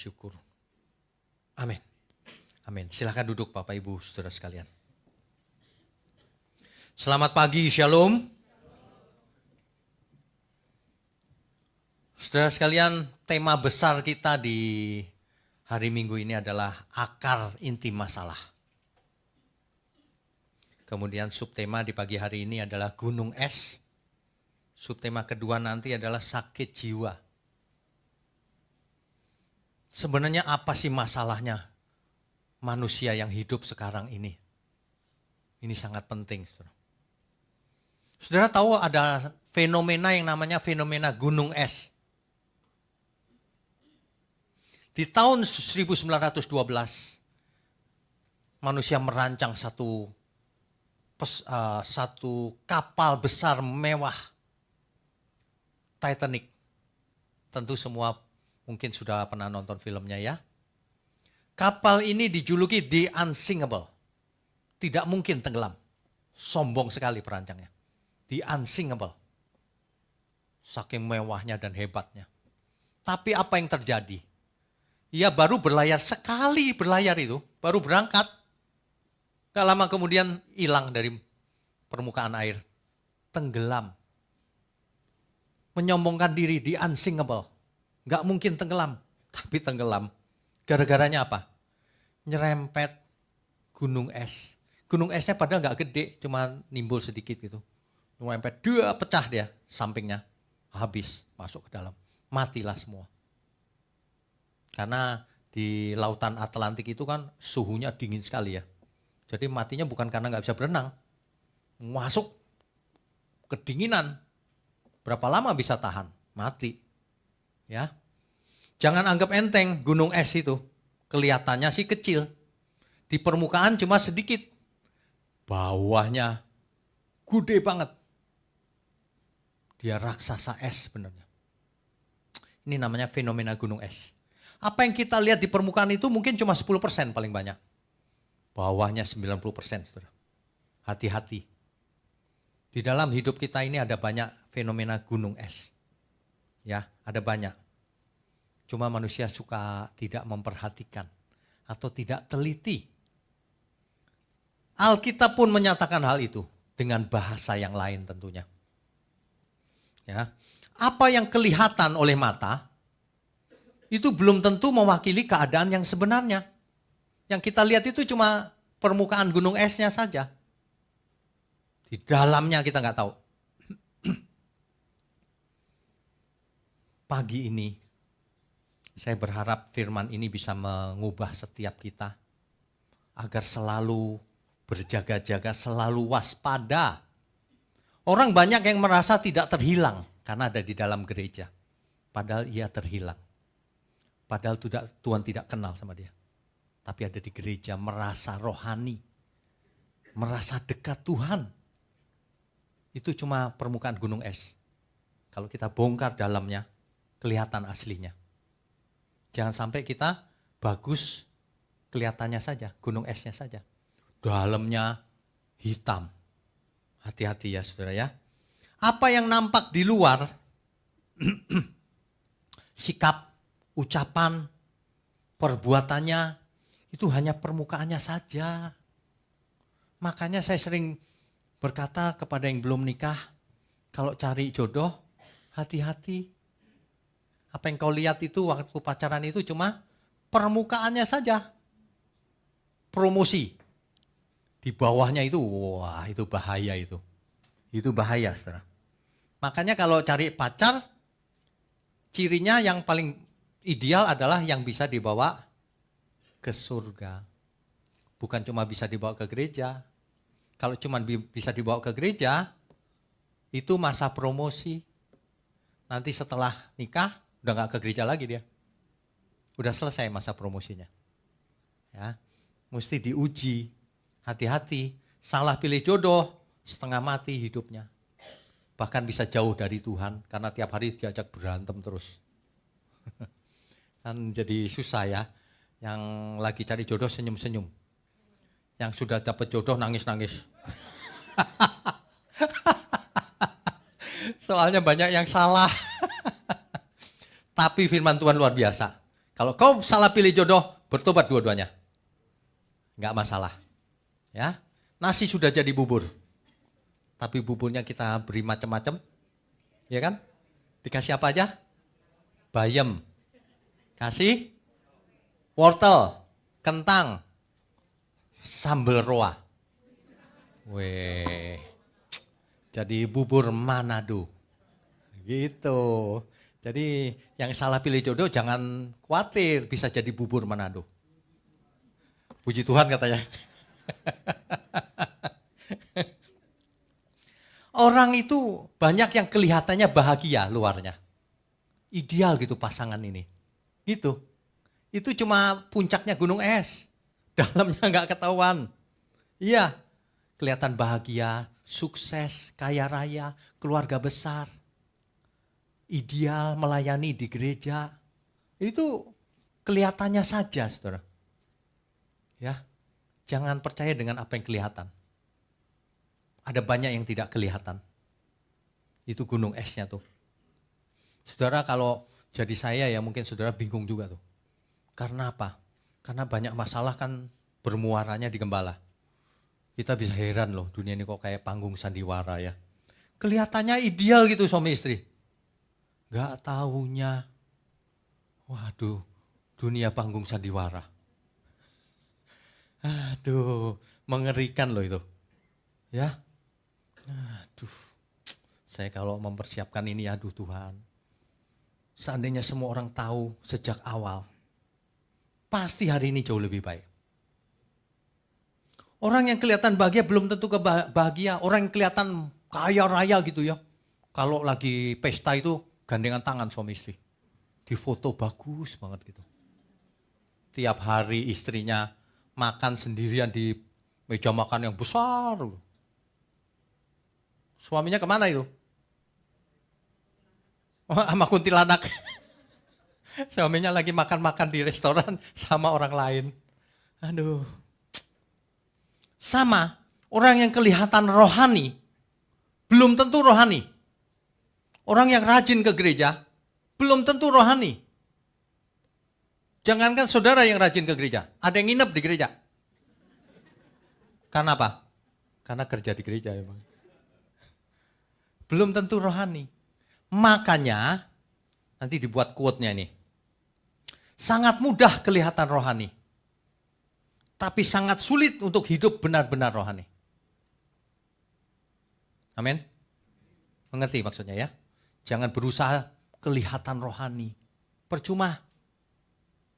Syukur. Amin. Amin. Silakan duduk Bapak Ibu Saudara sekalian. Selamat pagi, Shalom. Saudara sekalian, tema besar kita di hari Minggu ini adalah akar inti masalah. Kemudian subtema di pagi hari ini adalah gunung es. Subtema kedua nanti adalah sakit jiwa. Sebenarnya apa sih masalahnya manusia yang hidup sekarang ini? Ini sangat penting, saudara. Saudara tahu ada fenomena yang namanya fenomena gunung es. Di tahun 1912, manusia merancang satu kapal besar mewah, Titanic. Tentu semua mungkin sudah pernah nonton filmnya ya. Kapal ini dijuluki The Unsinkable. Tidak mungkin tenggelam. Sombong sekali perancangnya. The Unsinkable. Saking mewahnya dan hebatnya. Tapi apa yang terjadi? Ia baru berlayar sekali itu. Baru berangkat. Gak lama kemudian hilang dari permukaan air. Tenggelam. Menyombongkan diri The Unsinkable. Gak mungkin tenggelam, tapi tenggelam. Gara-garanya apa? Nyerempet gunung es. Gunung esnya padahal gak gede, cuma nimbul sedikit gitu. Nyerempet, pecah dia sampingnya. Habis, masuk ke dalam. Matilah semua. Karena di lautan Atlantik itu kan suhunya dingin sekali ya. Jadi matinya bukan karena gak bisa berenang. Masuk kedinginan. Berapa lama bisa tahan? Mati. Ya, jangan anggap enteng gunung es itu. Kelihatannya sih kecil. Di permukaan cuma sedikit. Bawahnya gede banget. Dia raksasa es sebenarnya. Ini namanya fenomena gunung es. Apa yang kita lihat di permukaan itu mungkin cuma 10% paling banyak. Bawahnya 90%. Saudara. Hati-hati. Di dalam hidup kita ini ada banyak fenomena gunung es. Ya, ada banyak. Cuma manusia suka tidak memperhatikan atau tidak teliti. Alkitab pun menyatakan hal itu dengan bahasa yang lain tentunya. Ya, apa yang kelihatan oleh mata itu belum tentu mewakili keadaan yang sebenarnya. Yang kita lihat itu cuma permukaan gunung esnya saja. Di dalamnya kita nggak tahu. Pagi ini, saya berharap firman ini bisa mengubah setiap kita. Agar selalu berjaga-jaga, selalu waspada. Orang banyak yang merasa tidak terhilang karena ada di dalam gereja. Padahal ia terhilang. Padahal Tuhan tidak kenal sama dia. Tapi ada di gereja merasa rohani. Merasa dekat Tuhan. Itu cuma permukaan gunung es. Kalau kita bongkar dalamnya, kelihatan aslinya. Jangan sampai kita bagus kelihatannya saja, gunung esnya saja. Dalamnya hitam. Hati-hati ya saudara ya. Apa yang nampak di luar, sikap, ucapan, perbuatannya, itu hanya permukaannya saja. Makanya saya sering berkata kepada yang belum nikah, kalau cari jodoh, hati-hati. Apa yang kau lihat itu waktu pacaran itu cuma permukaannya saja. Promosi. Di bawahnya itu, wah itu bahaya itu. Itu bahaya saudara. Makanya kalau cari pacar, cirinya yang paling ideal adalah yang bisa dibawa ke surga. Bukan cuma bisa dibawa ke gereja. Kalau cuma bisa dibawa ke gereja, itu masa promosi. Nanti setelah nikah, udah gak ke gereja lagi dia. Udah selesai masa promosinya. Ya, mesti diuji. Hati-hati. Salah pilih jodoh, setengah mati hidupnya. Bahkan bisa jauh dari Tuhan. Karena tiap hari diajak berantem terus. Kan jadi susah ya. Yang lagi cari jodoh senyum-senyum. Yang sudah dapat jodoh nangis-nangis. Soalnya banyak yang salah. Tapi firman Tuhan luar biasa. Kalau kau salah pilih jodoh, bertobat dua-duanya. Enggak masalah. Ya. Nasi sudah jadi bubur. Tapi buburnya kita beri macam-macam. Ya kan? Dikasih apa aja? Bayam. Kasih wortel, kentang, sambal roa. Weh. Jadi bubur Manado. Gitu. Jadi yang salah pilih jodoh jangan khawatir, bisa jadi bubur Manado. Puji Tuhan katanya. Orang itu banyak yang kelihatannya bahagia luarnya. Ideal gitu pasangan ini. Gitu. Itu cuma puncaknya gunung es. Dalamnya nggak ketahuan. Iya, kelihatan bahagia, sukses, kaya raya, keluarga besar. Ideal melayani di gereja. Itu kelihatannya saja, saudara. Ya, jangan percaya dengan apa yang kelihatan. Ada banyak yang tidak kelihatan. Itu gunung esnya tuh. Saudara kalau jadi saya ya mungkin saudara bingung juga tuh. Karena apa? Karena banyak masalah kan bermuaranya di gembala. Kita bisa heran loh, dunia ini kok kayak panggung sandiwara ya. Kelihatannya ideal gitu suami istri. Gak taunya, waduh, dunia panggung sandiwara. Aduh, mengerikan loh itu. Ya, aduh, saya kalau mempersiapkan ini, aduh Tuhan. Seandainya semua orang tahu sejak awal, pasti hari ini jauh lebih baik. Orang yang kelihatan bahagia belum tentu bahagia. Orang yang kelihatan kaya raya gitu ya. Kalau lagi pesta itu gandengan tangan suami istri. Di foto bagus banget gitu. Tiap hari istrinya makan sendirian di meja makan yang besar. Suaminya kemana itu? Sama kuntilanak. Suaminya lagi makan-makan di restoran sama orang lain. Aduh. Sama, orang yang kelihatan rohani, belum tentu rohani. Orang yang rajin ke gereja, belum tentu rohani. Jangankan saudara yang rajin ke gereja, ada yang nginep di gereja. Karena apa? Karena kerja di gereja emang. Belum tentu rohani. Makanya, nanti dibuat quote-nya nih. Sangat mudah kelihatan rohani. Tapi sangat sulit untuk hidup benar-benar rohani. Amin? Mengerti maksudnya ya? Jangan berusaha kelihatan rohani. Percuma.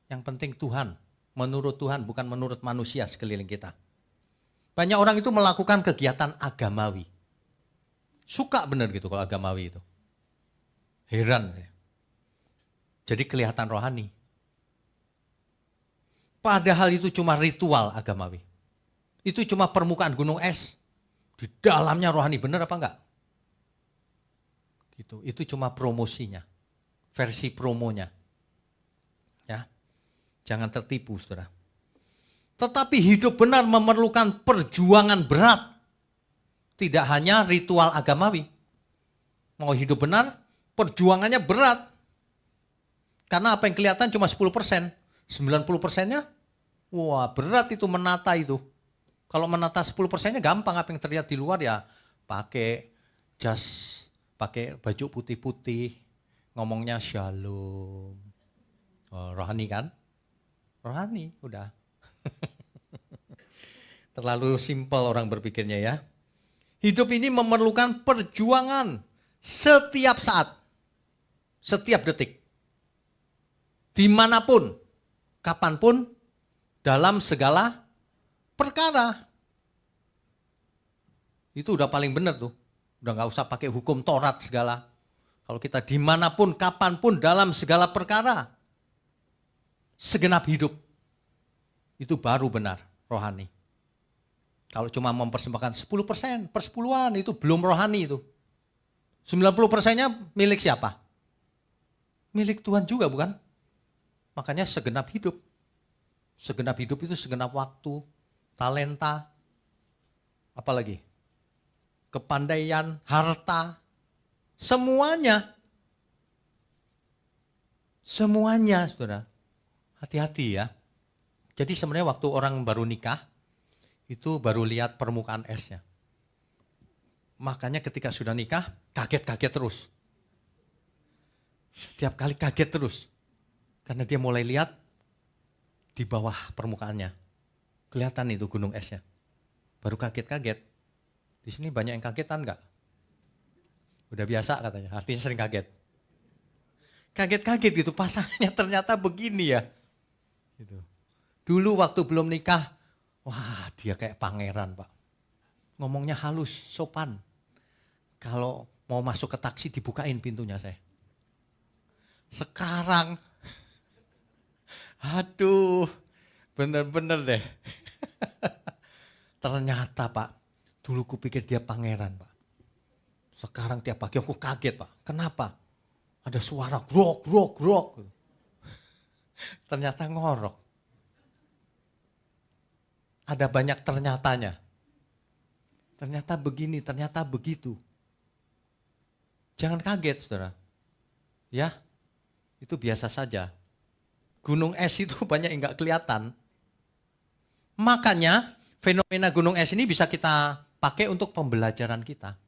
Yang penting Tuhan. Menurut Tuhan, bukan menurut manusia sekeliling kita. Banyak orang itu melakukan kegiatan agamawi. Suka benar gitu kalau agamawi itu. Heran. Jadi kelihatan rohani. Padahal itu cuma ritual agamawi. Itu cuma permukaan gunung es. Di dalamnya rohani, benar apa enggak? Gitu. Itu cuma promosinya. Versi promonya. Ya. Jangan tertipu, saudara. Tetapi hidup benar memerlukan perjuangan berat. Tidak hanya ritual agamawi. Mau hidup benar, perjuangannya berat. Karena apa yang kelihatan cuma 10%. 90%-nya, wah berat itu menata itu. Kalau menata 10%-nya gampang, apa yang terlihat di luar ya pakai jas, pakai baju putih-putih, ngomongnya shalom. Oh, rohani kan? Rohani, udah. Terlalu simpel orang berpikirnya ya. Hidup ini memerlukan perjuangan setiap saat, setiap detik. Dimanapun, kapanpun, dalam segala perkara. Itu udah paling benar tuh. Udah gak usah pakai hukum Taurat segala. Kalau kita dimanapun, kapanpun, dalam segala perkara. Segenap hidup. Itu baru benar rohani. Kalau cuma mempersembahkan 10%, persepuluhan itu belum rohani itu. 90%-nya milik siapa? Milik Tuhan juga bukan? Makanya segenap hidup. Segenap hidup itu segenap waktu, talenta, apalagi? Kepandaian, harta, semuanya. Semuanya, saudara. Hati-hati ya. Jadi sebenarnya waktu orang baru nikah, itu baru lihat permukaan esnya. Makanya ketika sudah nikah, kaget-kaget terus. Setiap kali kaget terus. Karena dia mulai lihat di bawah permukaannya. Kelihatan itu gunung esnya. Baru kaget-kaget. Di sini banyak yang kagetan enggak? Udah biasa katanya, artinya sering kaget. Kaget-kaget gitu, pasangannya ternyata begini ya. Gitu. Dulu waktu belum nikah, wah dia kayak pangeran Pak. Ngomongnya halus, sopan. Kalau mau masuk ke taksi dibukain pintunya saya. Sekarang, aduh bener-bener deh. Ternyata Pak, dulu kupikir dia pangeran Pak. Sekarang tiap pagi aku kaget Pak. Kenapa? Ada suara grok, grok, grok. Ternyata ngorok. Ada banyak ternyatanya. Ternyata begini, ternyata begitu. Jangan kaget saudara. Ya, itu biasa saja. Gunung es itu banyak yang gak kelihatan. Makanya fenomena gunung es ini bisa kita pakai untuk pembelajaran kita.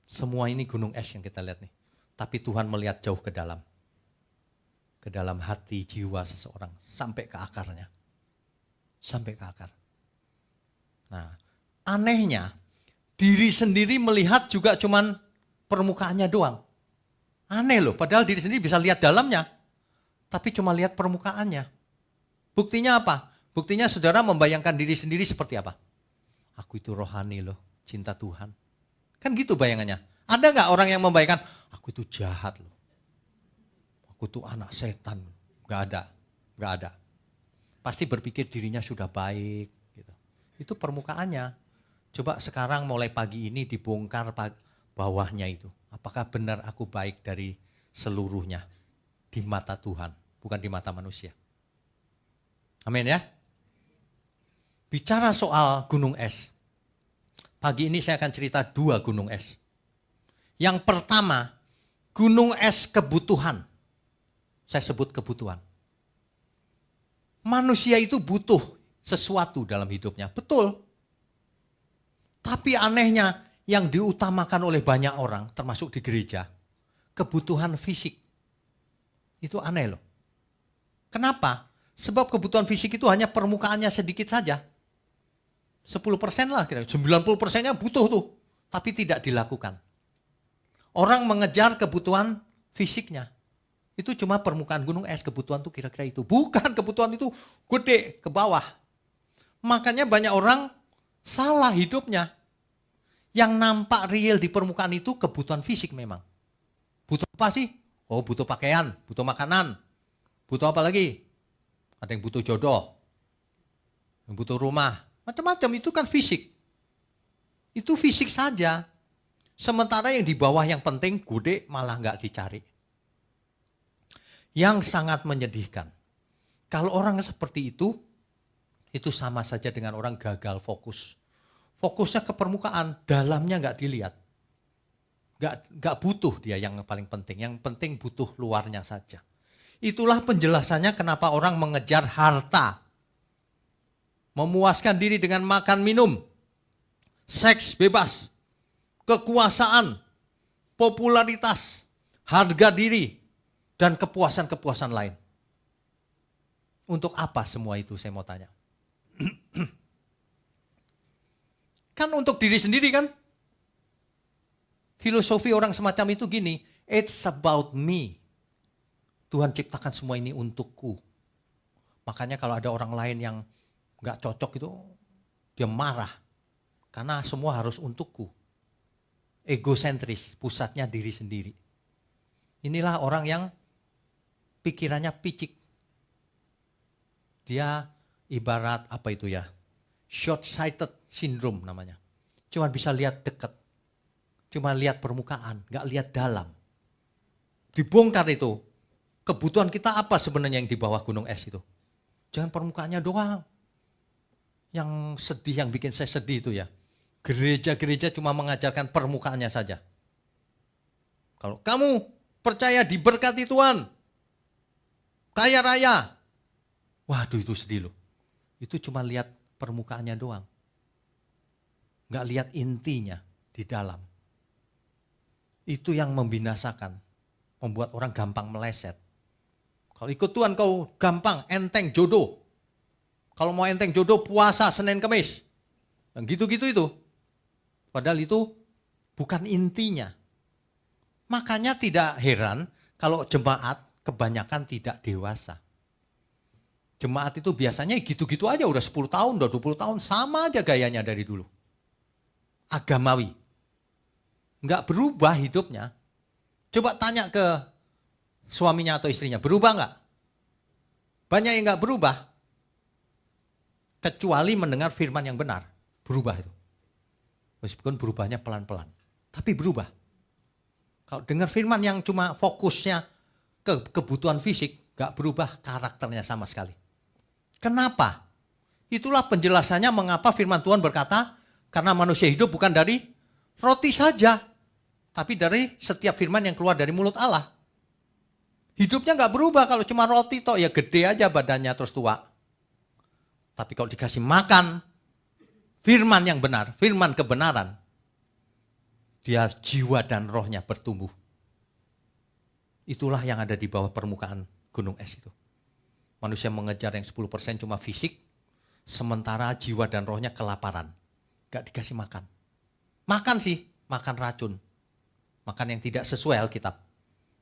Semua ini gunung es yang kita lihat nih. Tapi Tuhan melihat jauh ke dalam. Ke dalam hati jiwa seseorang. Sampai ke akarnya. Sampai ke akar. Nah, anehnya diri sendiri melihat juga cuman permukaannya doang. Aneh loh, padahal diri sendiri bisa lihat dalamnya. Tapi cuma lihat permukaannya. Buktinya apa? Buktinya saudara membayangkan diri sendiri seperti apa? Aku itu rohani loh, cinta Tuhan. Kan gitu bayangannya. Ada gak orang yang membayangkan, aku itu jahat loh. Aku itu anak setan. Gak ada, gak ada. Pasti berpikir dirinya sudah baik. Gitu. Itu permukaannya. Coba sekarang mulai pagi ini dibongkar bawahnya itu. Apakah benar aku baik dari seluruhnya di mata Tuhan, bukan di mata manusia. Amin ya. Bicara soal gunung es. Pagi ini saya akan cerita 2 gunung es. Yang pertama, gunung es kebutuhan. Saya sebut kebutuhan. Manusia itu butuh sesuatu dalam hidupnya, betul. Tapi anehnya yang diutamakan oleh banyak orang, termasuk di gereja, kebutuhan fisik. Itu aneh loh. Kenapa? Sebab kebutuhan fisik itu hanya permukaannya sedikit saja. 10% lah kira-kira, 90%-nya butuh tuh, tapi tidak dilakukan. Orang mengejar kebutuhan fisiknya. Itu cuma permukaan gunung es, kebutuhan tuh kira-kira itu. Bukan kebutuhan itu gede ke bawah. Makanya banyak orang salah hidupnya. Yang nampak real di permukaan itu kebutuhan fisik memang. Butuh apa sih? Oh butuh pakaian, butuh makanan. Butuh apa lagi? Ada yang butuh jodoh. Yang butuh rumah. Macam-macam itu kan fisik. Itu fisik saja. Sementara yang di bawah yang penting gede malah nggak dicari. Yang sangat menyedihkan. Kalau orang seperti itu sama saja dengan orang gagal fokus. Fokusnya ke permukaan, dalamnya nggak dilihat. Nggak butuh dia yang paling penting. Yang penting butuh luarnya saja. Itulah penjelasannya kenapa orang mengejar harta. Memuaskan diri dengan makan minum. Seks bebas. Kekuasaan. Popularitas. Harga diri. Dan kepuasan-kepuasan lain. Untuk apa semua itu saya mau tanya. Kan untuk diri sendiri kan. Filosofi orang semacam itu gini. It's about me. Tuhan ciptakan semua ini untukku. Makanya kalau ada orang lain yang gak cocok itu, dia marah. Karena semua harus untukku. Egosentris, pusatnya diri sendiri. Inilah orang yang pikirannya picik. Dia ibarat apa itu ya, short-sighted syndrome namanya. Cuma bisa lihat dekat. Cuma lihat permukaan, gak lihat dalam. Dibongkar itu. Kebutuhan kita apa sebenarnya yang di bawah gunung es itu? Jangan permukaannya doang. Yang sedih, yang bikin saya sedih itu ya. Gereja-gereja cuma mengajarkan permukaannya saja. Kalau kamu percaya diberkati Tuhan, kaya raya. Waduh, itu sedih loh. Itu cuma lihat permukaannya doang. Nggak lihat intinya di dalam. Itu yang membinasakan, membuat orang gampang meleset. Kalau ikut Tuhan kau gampang, enteng jodoh. Kalau mau enteng jodoh puasa Senin Kemis. Yang gitu-gitu itu. Padahal itu bukan intinya. Makanya tidak heran kalau jemaat kebanyakan tidak dewasa. Jemaat itu biasanya gitu-gitu aja, udah 10 tahun, udah 20 tahun, sama aja gayanya dari dulu. Agamawi. Enggak berubah hidupnya. Coba tanya ke suaminya atau istrinya, berubah enggak? Banyak yang enggak berubah. Kecuali mendengar firman yang benar, berubah itu. Meskipun berubahnya pelan-pelan, tapi berubah. Kalau dengar firman yang cuma fokusnya ke kebutuhan fisik, gak berubah karakternya sama sekali. Kenapa? Itulah penjelasannya mengapa firman Tuhan berkata, karena manusia hidup bukan dari roti saja, tapi dari setiap firman yang keluar dari mulut Allah. Hidupnya gak berubah kalau cuma roti toh, ya gede aja badannya terus tua. Tapi kalau dikasih makan firman yang benar, firman kebenaran, dia jiwa dan rohnya bertumbuh. Itulah yang ada di bawah permukaan gunung es itu. Manusia mengejar yang 10% cuma fisik, sementara jiwa dan rohnya kelaparan. Gak dikasih makan. Makan sih, makan racun. Makan yang tidak sesuai Alkitab.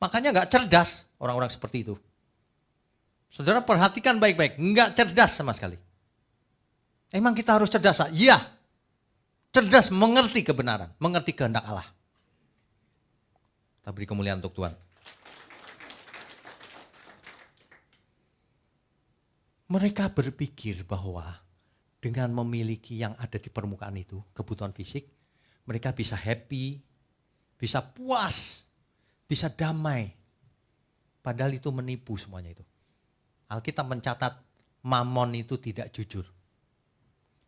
Makanya gak cerdas orang-orang seperti itu. Saudara perhatikan baik-baik, gak cerdas sama sekali. Emang kita harus cerdas? Iya. Cerdas mengerti kebenaran, mengerti kehendak Allah. Kita beri kemuliaan untuk Tuhan. Mereka berpikir bahwa dengan memiliki yang ada di permukaan itu, kebutuhan fisik, mereka bisa happy, bisa puas, bisa damai. Padahal itu menipu semuanya itu. Alkitab mencatat mamon itu tidak jujur.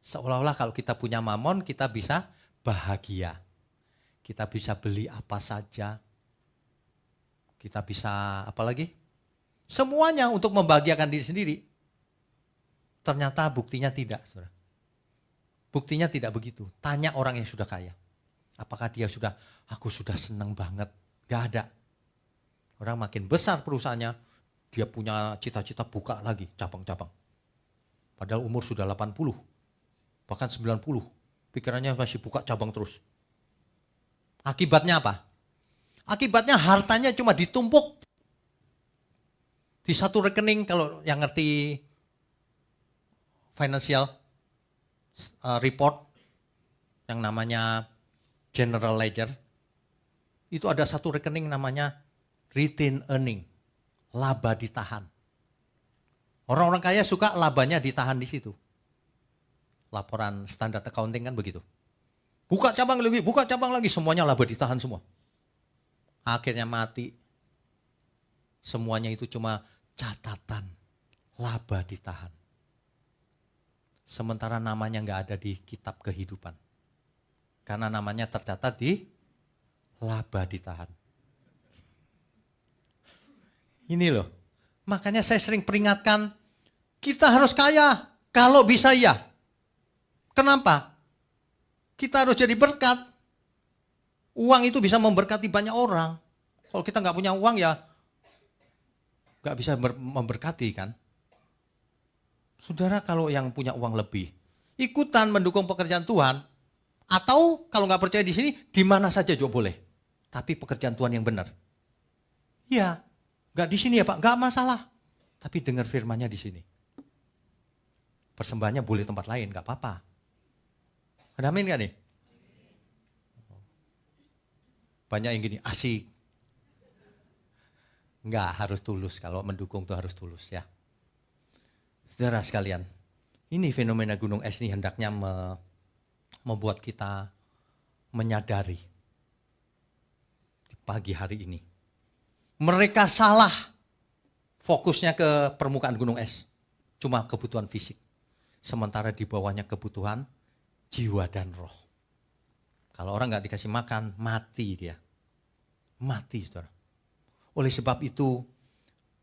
Seolah-olah kalau kita punya mamon, kita bisa bahagia. Kita bisa beli apa saja. Kita bisa apa lagi? Semuanya untuk membahagiakan diri sendiri. Ternyata buktinya tidak, saudara. Buktinya tidak begitu. Tanya orang yang sudah kaya. Apakah dia sudah, aku sudah senang banget. Gak ada. Orang makin besar perusahaannya, dia punya cita-cita buka lagi cabang-cabang. Padahal umur sudah 80. Bahkan 90, pikirannya masih buka cabang terus. Akibatnya apa? Akibatnya hartanya cuma ditumpuk di satu rekening. Kalau yang ngerti financial report yang namanya general ledger, itu ada satu rekening namanya retained earning, laba ditahan. Orang-orang kaya suka labanya ditahan di situ. Laporan standar accounting kan begitu. Buka cabang lagi, semuanya laba ditahan semua. Akhirnya mati. Semuanya itu cuma catatan, laba ditahan. Sementara namanya nggak ada di kitab kehidupan. Karena namanya tercatat di laba ditahan. Ini loh, makanya saya sering peringatkan, kita harus kaya, kalau bisa ya. Kenapa? Kita harus jadi berkat. Uang itu bisa memberkati banyak orang. Kalau kita nggak punya uang ya nggak bisa memberkati kan. Saudara kalau yang punya uang lebih, ikutan mendukung pekerjaan Tuhan. Atau kalau nggak percaya di sini, di mana saja juga boleh. Tapi pekerjaan Tuhan yang benar. Ya, nggak di sini ya Pak, nggak masalah. Tapi dengar firman-Nya di sini. Persembahannya boleh tempat lain, nggak apa-apa. Ada amin gak nih? Banyak yang gini, asik. Enggak, harus tulus. Kalau mendukung tuh harus tulus ya. Saudara sekalian, ini fenomena gunung es ini hendaknya membuat kita menyadari di pagi hari ini. Mereka salah fokusnya ke permukaan gunung es. Cuma kebutuhan fisik. Sementara di bawahnya kebutuhan jiwa dan roh. Kalau orang nggak dikasih makan, mati dia. Mati, saudara. Oleh sebab itu,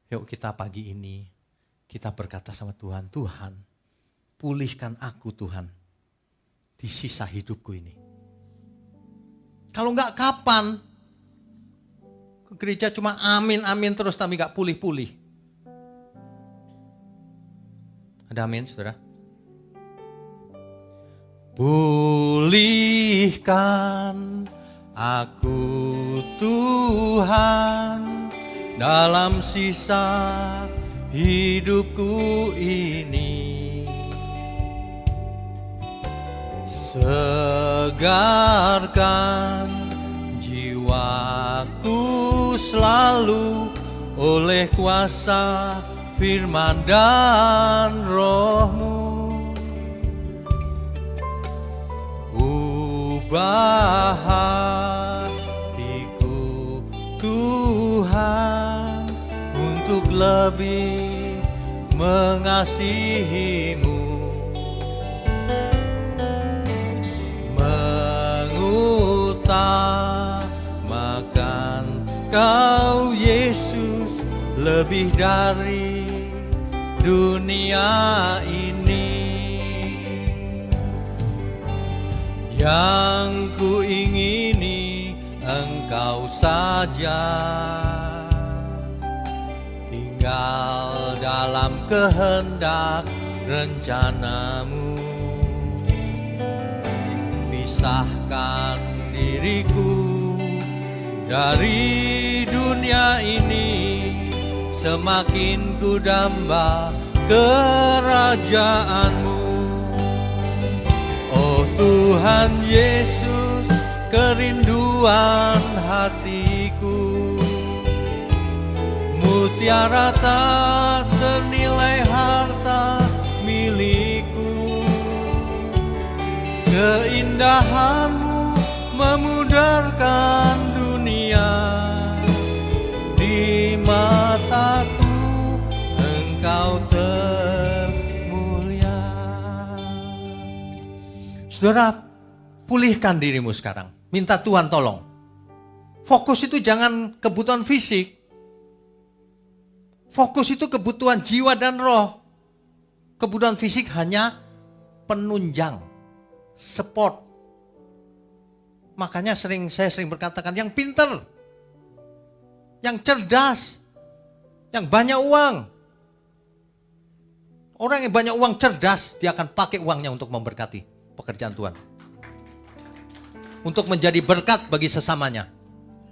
Yuk kita pagi ini, kita berkata sama Tuhan, Tuhan, pulihkan aku Tuhan, di sisa hidupku ini. Kalau enggak kapan? Ke gereja cuma amin terus tapi enggak pulih-pulih. Ada amin, saudara? Pulihkan aku Tuhan dalam sisa hidupku ini. Segarkan jiwaku selalu oleh kuasa firman dan roh-Mu. Ubah hatiku Tuhan untuk lebih mengasihi-Mu, mengutamakan Kau Yesus lebih dari dunia ini. Yang ku ingini Engkau saja, tinggal dalam kehendak rencana-Mu. Pisahkan diriku dari dunia ini, semakin ku damba kerajaan-Mu. Oh Tuhan Yesus, kerinduan hatiku, mutiara tak ternilai harta milikku. Keindahan-Mu memudarkan dunia, di mataku Engkau termulia. Saudara, pulihkan dirimu sekarang. Minta Tuhan tolong. Fokus itu jangan kebutuhan fisik. Fokus itu kebutuhan jiwa dan roh. Kebutuhan fisik hanya penunjang, support. Makanya saya sering berkatakan yang pinter, yang cerdas, yang banyak uang. Orang yang banyak uang cerdas, dia akan pakai uangnya untuk memberkati pekerjaan Tuhan. Untuk menjadi berkat bagi sesamanya.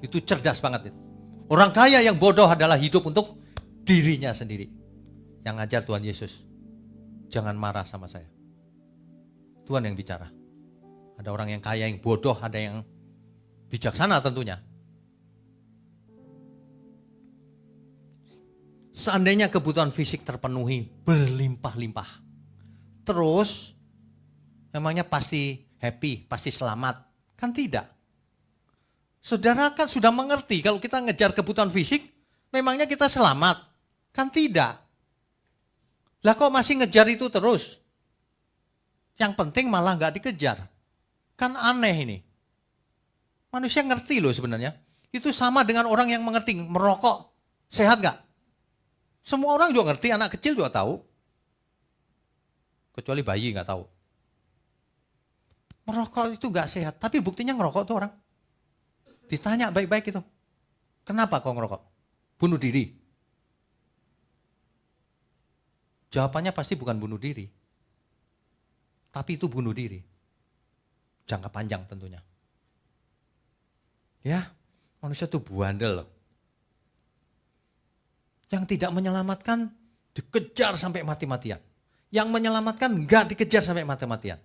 Itu cerdas banget itu. Orang kaya yang bodoh adalah hidup untuk dirinya sendiri. Yang ngajar Tuhan Yesus, jangan marah sama saya. Tuhan yang bicara. Ada orang yang kaya yang bodoh, ada yang bijaksana tentunya. Seandainya kebutuhan fisik terpenuhi berlimpah-limpah, terus memangnya pasti happy, pasti selamat? Kan tidak. Saudara kan sudah mengerti kalau kita ngejar kebutuhan fisik, memangnya kita selamat? Kan tidak. Lah kok masih ngejar itu terus? Yang penting malah gak dikejar. Kan aneh ini. Manusia ngerti loh sebenarnya. Itu sama dengan orang yang mengerti merokok. Sehat gak? Semua orang juga ngerti, anak kecil juga tahu. Kecuali bayi gak tahu. Merokok itu gak sehat, tapi buktinya ngerokok tuh orang. Ditanya baik-baik itu. Kenapa kau ngerokok? Bunuh diri. Jawabannya pasti bukan bunuh diri. Tapi itu bunuh diri. Jangka panjang tentunya. Ya, manusia itu bandel loh. Yang tidak menyelamatkan dikejar sampai mati-matian. Yang menyelamatkan enggak dikejar sampai mati-matian.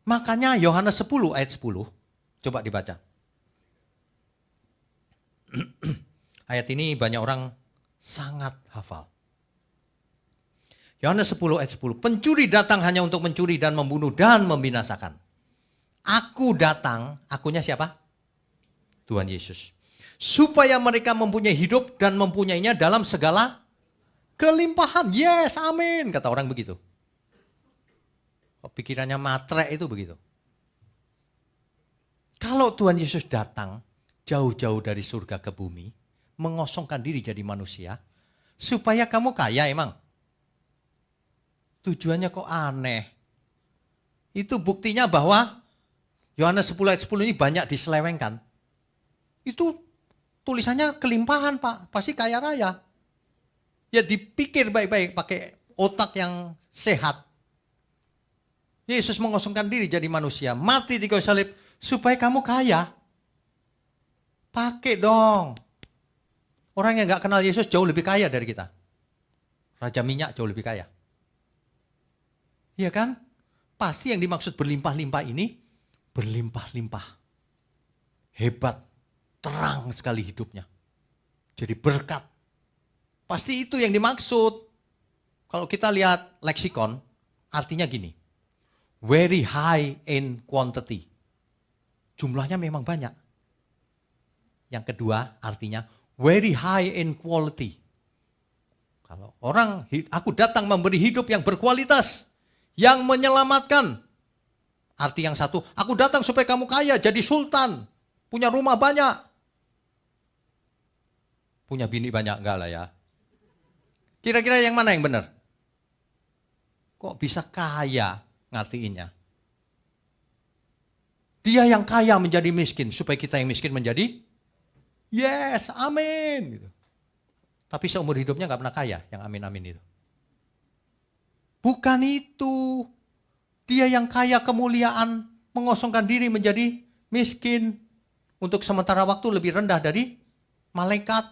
Makanya Yohanes 10 ayat 10, coba dibaca. Ayat ini banyak orang sangat hafal. Yohanes 10 ayat 10, pencuri datang hanya untuk mencuri dan membunuh dan membinasakan. Aku datang, akunya siapa? Tuhan Yesus. Supaya mereka mempunyai hidup dan mempunyainya dalam segala kelimpahan. Yes, amin, kata orang begitu. Kok pikirannya matre itu begitu. Kalau Tuhan Yesus datang jauh-jauh dari surga ke bumi, mengosongkan diri jadi manusia supaya kamu kaya emang. Tujuannya kok aneh. Itu buktinya bahwa Yohanes 10 ayat 10 ini banyak diselewengkan. Itu tulisannya kelimpahan Pak, pasti kaya raya. Ya dipikir baik-baik pakai otak yang sehat. Yesus mengosongkan diri jadi manusia, mati di kayu salib supaya kamu kaya. Pakai dong. Orang yang gak kenal Yesus jauh lebih kaya dari kita. Raja minyak jauh lebih kaya. Iya kan? Pasti yang dimaksud berlimpah-limpah ini, berlimpah-limpah. Hebat, terang sekali hidupnya. Jadi berkat. Pasti itu yang dimaksud. Kalau kita lihat leksikon, artinya gini. Very high in quantity. Jumlahnya memang banyak. Yang kedua artinya very high in quality. Kalau orang, aku datang memberi hidup yang berkualitas, yang menyelamatkan. Arti yang satu, aku datang supaya kamu kaya, jadi sultan, punya rumah banyak. Punya bini banyak, enggak lah ya. Kira-kira yang mana yang benar? Kok bisa kaya ngartiinnya? Dia yang kaya menjadi miskin, supaya kita yang miskin menjadi yes, amin. Gitu. Tapi seumur hidupnya gak pernah kaya, yang amin-amin itu. Bukan itu. Dia yang kaya kemuliaan, mengosongkan diri menjadi miskin. Untuk sementara waktu lebih rendah dari malaikat.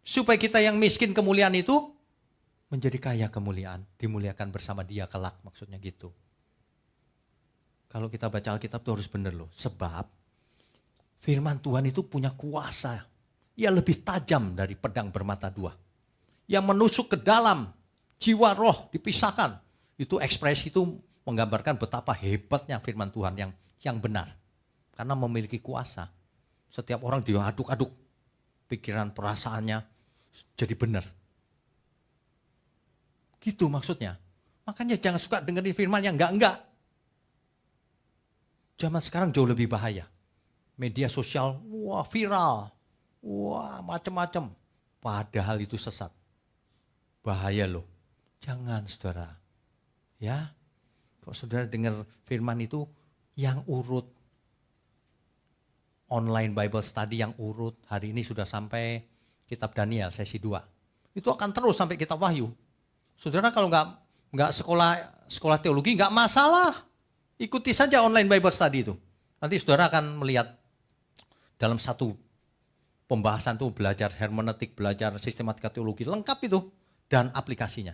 Supaya kita yang miskin kemuliaan itu, menjadi kaya kemuliaan. Dimuliakan bersama dia kelak, maksudnya gitu. Kalau kita baca Alkitab itu harus benar loh. Sebab firman Tuhan itu punya kuasa. Ia lebih tajam dari pedang bermata dua. Yang menusuk ke dalam jiwa roh dipisahkan. Itu ekspresi itu menggambarkan betapa hebatnya firman Tuhan yang benar. Karena memiliki kuasa. Setiap orang diaduk-aduk pikiran perasaannya jadi benar. Gitu maksudnya. Makanya jangan suka dengerin firman yang enggak. Zaman sekarang jauh lebih bahaya. Media sosial, wah viral. Wah macam-macam. Padahal itu sesat. Bahaya loh. Jangan saudara. Ya, kalau saudara dengar firman itu yang urut. Online Bible Study yang urut. Hari ini sudah sampai kitab Daniel sesi 2. Itu akan terus sampai kitab Wahyu. Saudara kalau nggak sekolah teologi nggak masalah. Ikuti saja online Bible Study itu. Nanti saudara akan melihat dalam satu pembahasan itu belajar hermeneutik, belajar sistematika teologi, lengkap itu. Dan aplikasinya.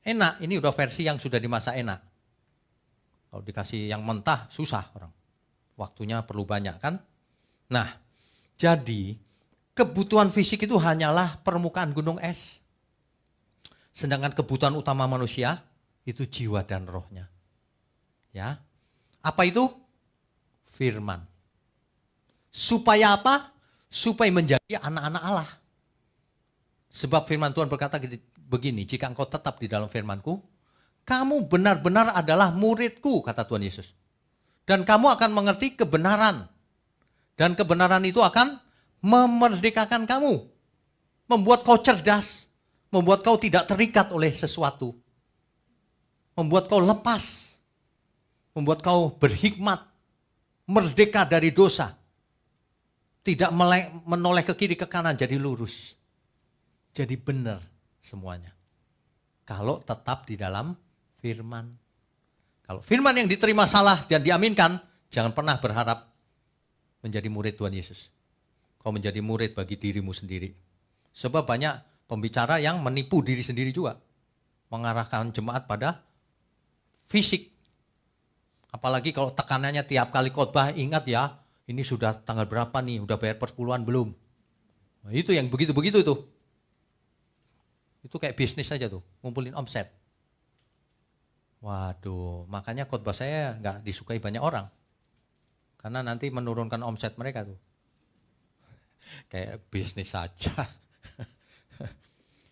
Enak, ini udah versi yang sudah dimasak enak. Kalau dikasih yang mentah, susah orang. Waktunya perlu banyak kan. Nah, jadi kebutuhan fisik itu hanyalah permukaan gunung es. Sedangkan kebutuhan utama manusia itu jiwa dan rohnya. Ya, apa itu? Firman. Supaya apa? Supaya menjadi anak-anak Allah. Sebab firman Tuhan berkata begini, jika engkau tetap di dalam firman-Ku, kamu benar-benar adalah murid-Ku, kata Tuhan Yesus. Dan kamu akan mengerti kebenaran. Dan kebenaran itu akan memerdekakan kamu. Membuat kau cerdas. Membuat kau tidak terikat oleh sesuatu. Membuat kau lepas. Membuat kau berhikmat. Merdeka dari dosa. Tidak menoleh ke kiri ke kanan, jadi lurus. Jadi benar semuanya. Kalau tetap di dalam firman. Kalau firman yang diterima salah dan diaminkan, jangan pernah berharap menjadi murid Tuhan Yesus. Kau menjadi murid bagi dirimu sendiri. Sebab banyak pembicara yang menipu diri sendiri juga. Mengarahkan jemaat pada fisik. Apalagi kalau tekanannya tiap kali khotbah, ingat ya, ini sudah tanggal berapa nih, udah bayar persepuluhan belum. Nah, itu yang begitu-begitu tuh. Itu kayak bisnis aja tuh, ngumpulin omset. Waduh, makanya khotbah saya nggak disukai banyak orang. Karena nanti menurunkan omset mereka tuh. Kayak bisnis saja.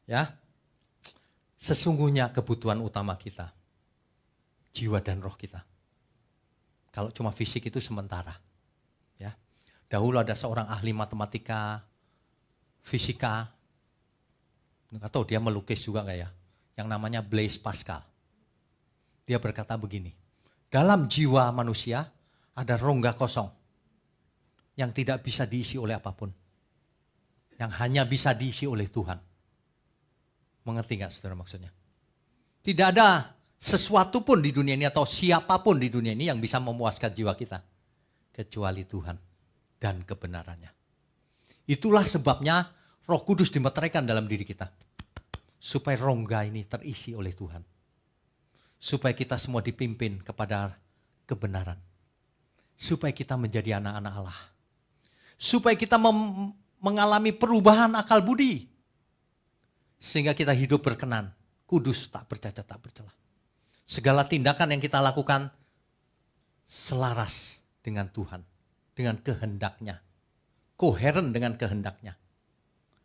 Ya, sesungguhnya kebutuhan utama kita, jiwa dan roh kita. Kalau cuma fisik itu sementara. Ya. Dahulu ada seorang ahli matematika, fisika, nggak tahu dia melukis juga nggak ya, yang namanya Blaise Pascal. Dia berkata begini, dalam jiwa manusia ada rongga kosong yang tidak bisa diisi oleh apapun, yang hanya bisa diisi oleh Tuhan. Mengerti nggak saudara maksudnya? Tidak ada sesuatu pun di dunia ini atau siapapun di dunia ini yang bisa memuaskan jiwa kita kecuali Tuhan dan kebenarannya. Itulah sebabnya Roh Kudus dimeteraikan dalam diri kita supaya rongga ini terisi oleh Tuhan, supaya kita semua dipimpin kepada kebenaran, supaya kita menjadi anak-anak Allah, supaya kita mengalami perubahan akal budi, sehingga kita hidup berkenan, kudus, tak bercacat, tak bercela. Segala tindakan yang kita lakukan selaras dengan Tuhan, dengan kehendaknya, koheren dengan kehendaknya,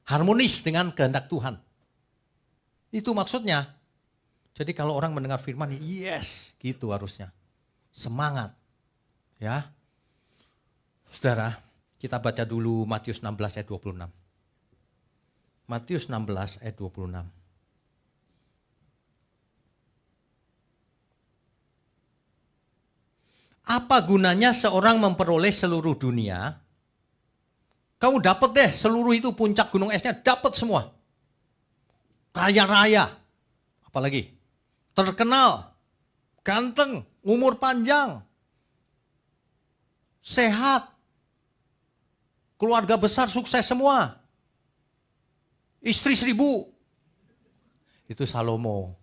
harmonis dengan kehendak Tuhan. Itu maksudnya. Jadi kalau orang mendengar firman, yes, gitu harusnya. Semangat. Ya. Saudara, kita baca dulu Matius 16 ayat 26. Matius 16 ayat 26. Apa gunanya seorang memperoleh seluruh dunia? Kamu dapat deh seluruh itu, puncak gunung esnya dapat semua. Kaya raya, apalagi terkenal, ganteng, umur panjang, sehat, keluarga besar sukses semua, istri 1000. Itu Salomo.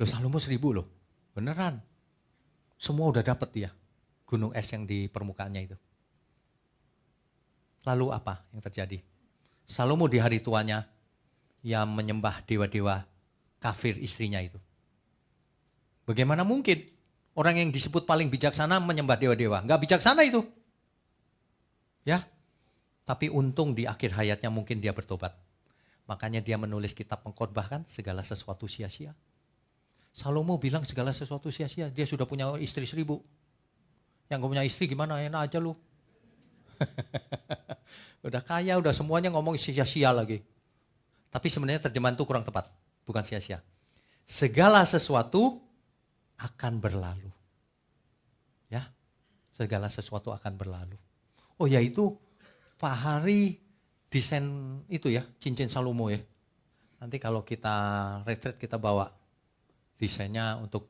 Loh, Salomo 1000 loh, beneran. Semua udah dapat dia. Gunung es yang di permukaannya itu. Lalu apa yang terjadi? Salomo di hari tuanya, ia menyembah dewa-dewa kafir istrinya itu. Bagaimana mungkin orang yang disebut paling bijaksana menyembah dewa-dewa? Enggak bijaksana itu. Ya. Tapi untung di akhir hayatnya mungkin dia bertobat. Makanya dia menulis kitab pengkhotbah kan, segala sesuatu sia-sia. Salomo bilang segala sesuatu sia-sia. Dia sudah punya istri 1000. Yang gak punya istri gimana? Enak aja lu. Udah kaya, udah semuanya ngomong sia-sia lagi. Tapi sebenarnya terjemahan itu kurang tepat. Bukan sia-sia. Segala sesuatu akan berlalu. Ya, segala sesuatu akan berlalu. Oh ya, itu Pak Hari desain itu ya, cincin Salomo ya. Nanti kalau kita retreat kita bawa desainnya untuk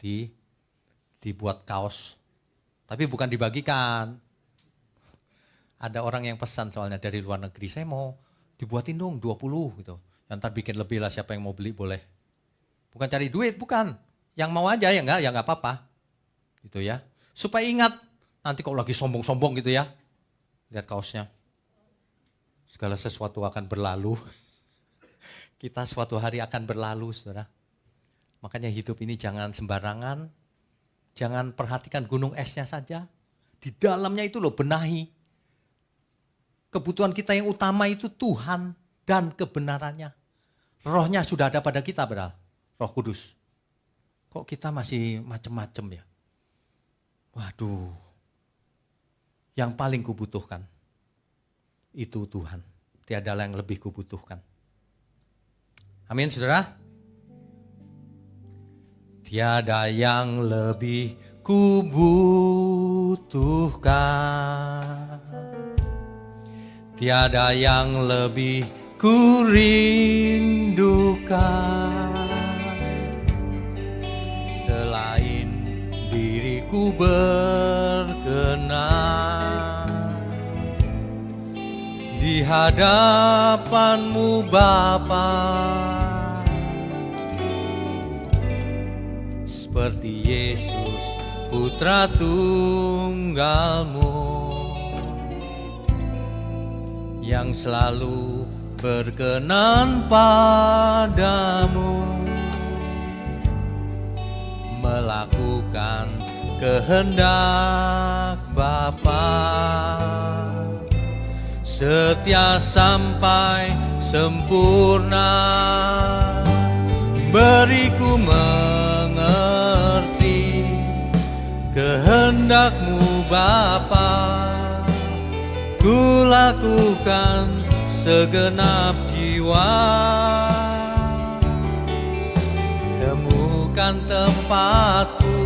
dibuat kaos. Tapi bukan dibagikan. Ada orang yang pesan soalnya dari luar negeri, saya mau dibuatin dong 20 gitu. Yang ntar bikin lebih lah, siapa yang mau beli boleh. Bukan cari duit, bukan. Yang mau aja ya enggak apa-apa. Gitu ya. Supaya ingat, nanti kalau lagi sombong-sombong gitu ya. Lihat kaosnya. Segala sesuatu akan berlalu. Kita suatu hari akan berlalu, saudara. Makanya hidup ini jangan sembarangan. Jangan perhatikan gunung esnya saja. Di dalamnya itu loh benahi. Kebutuhan kita yang utama itu Tuhan dan kebenarannya. Rohnya sudah ada pada kita padahal. Roh Kudus. Kok kita masih macam-macam ya? Waduh. Yang paling kubutuhkan itu Tuhan. Tiada yang lebih kubutuhkan. Amin, saudara. Tiada yang lebih kubutuhkan. Tiada yang lebih kurindukan. Selain diriku berkenan di hadapanmu Bapa, seperti Yesus putra tunggalmu yang selalu berkenan padamu, melakukan kehendak Bapa, setia sampai sempurna. Beriku mengerti kehendak-Mu Bapa, ku lakukan segenap jiwa. Temukan tempatku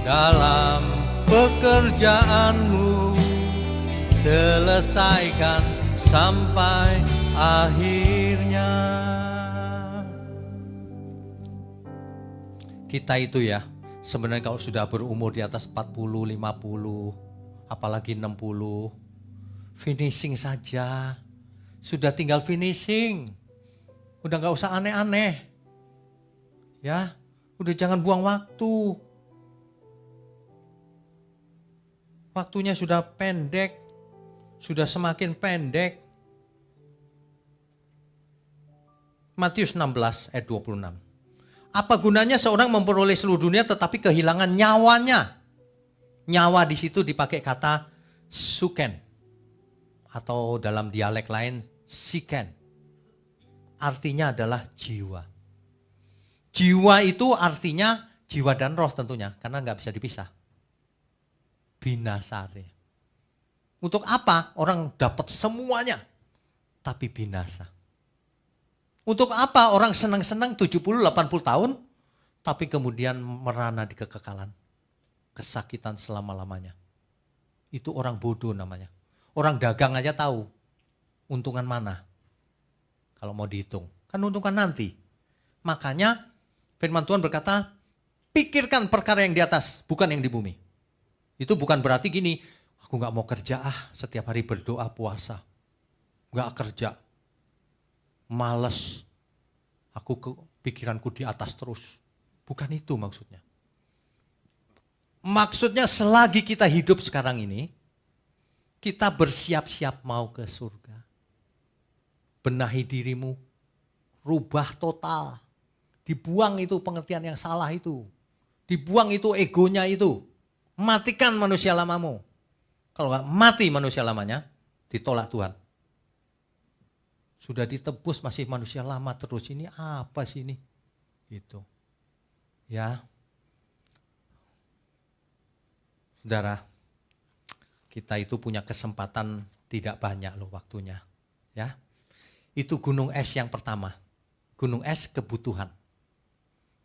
dalam pekerjaanmu, selesaikan sampai akhirnya. Kita itu ya, sebenarnya kalau sudah berumur di atas 40, 50, apalagi 60, finishing saja. Sudah tinggal finishing. Udah gak usah aneh-aneh. Ya, udah jangan buang waktu. Waktunya sudah pendek, sudah semakin pendek. Matius 16 ayat 26. Apa gunanya seorang memperoleh seluruh dunia tetapi kehilangan nyawanya? Nyawa di situ dipakai kata suken atau dalam dialek lain siken. Artinya adalah jiwa. Jiwa itu artinya jiwa dan roh tentunya, karena nggak bisa dipisah. Binasa. Untuk apa orang dapat semuanya tapi binasa? Untuk apa orang senang-senang 70-80 tahun tapi kemudian merana di kekekalan, kesakitan selama-lamanya? Itu orang bodoh namanya. Orang dagang aja tahu untungan mana kalau mau dihitung. Kan untungan nanti. Makanya firman Tuhan berkata, pikirkan perkara yang di atas, bukan yang di bumi. Itu bukan berarti gini, aku gak mau kerja setiap hari berdoa puasa. Gak kerja. Males. Pikiranku di atas terus. Bukan itu maksudnya. Maksudnya selagi kita hidup sekarang ini, kita bersiap-siap mau ke surga. Benahi dirimu, rubah total. Dibuang itu pengertian yang salah itu. Dibuang itu egonya itu. Matikan manusia lamamu. Kalau enggak mati manusia lamanya, ditolak Tuhan. Sudah ditebus masih manusia lama terus. Ini apa sih ini? Gitu. Ya. Saudara, kita itu punya kesempatan tidak banyak loh waktunya. Ya. Itu gunung es yang pertama. Gunung es kebutuhan.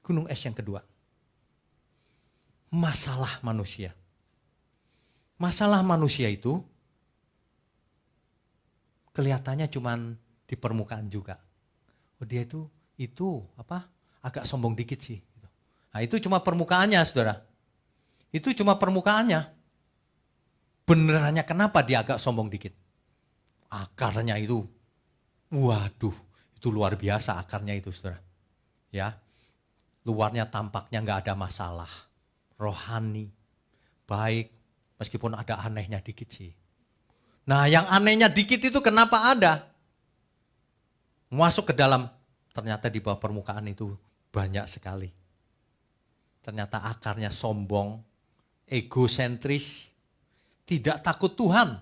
Gunung es yang kedua, masalah manusia. Masalah manusia itu kelihatannya cuman di permukaan juga. Oh dia itu agak sombong dikit sih. Nah itu cuma permukaannya saudara. Itu cuma permukaannya. Benerannya kenapa dia agak sombong dikit? Akarnya itu, waduh itu luar biasa akarnya itu saudara. Ya. Luarnya tampaknya nggak ada masalah, rohani, baik, meskipun ada anehnya dikit sih. Nah yang anehnya dikit itu kenapa ada? Masuk ke dalam, ternyata di bawah permukaan itu banyak sekali. Ternyata akarnya sombong, egosentris, tidak takut Tuhan,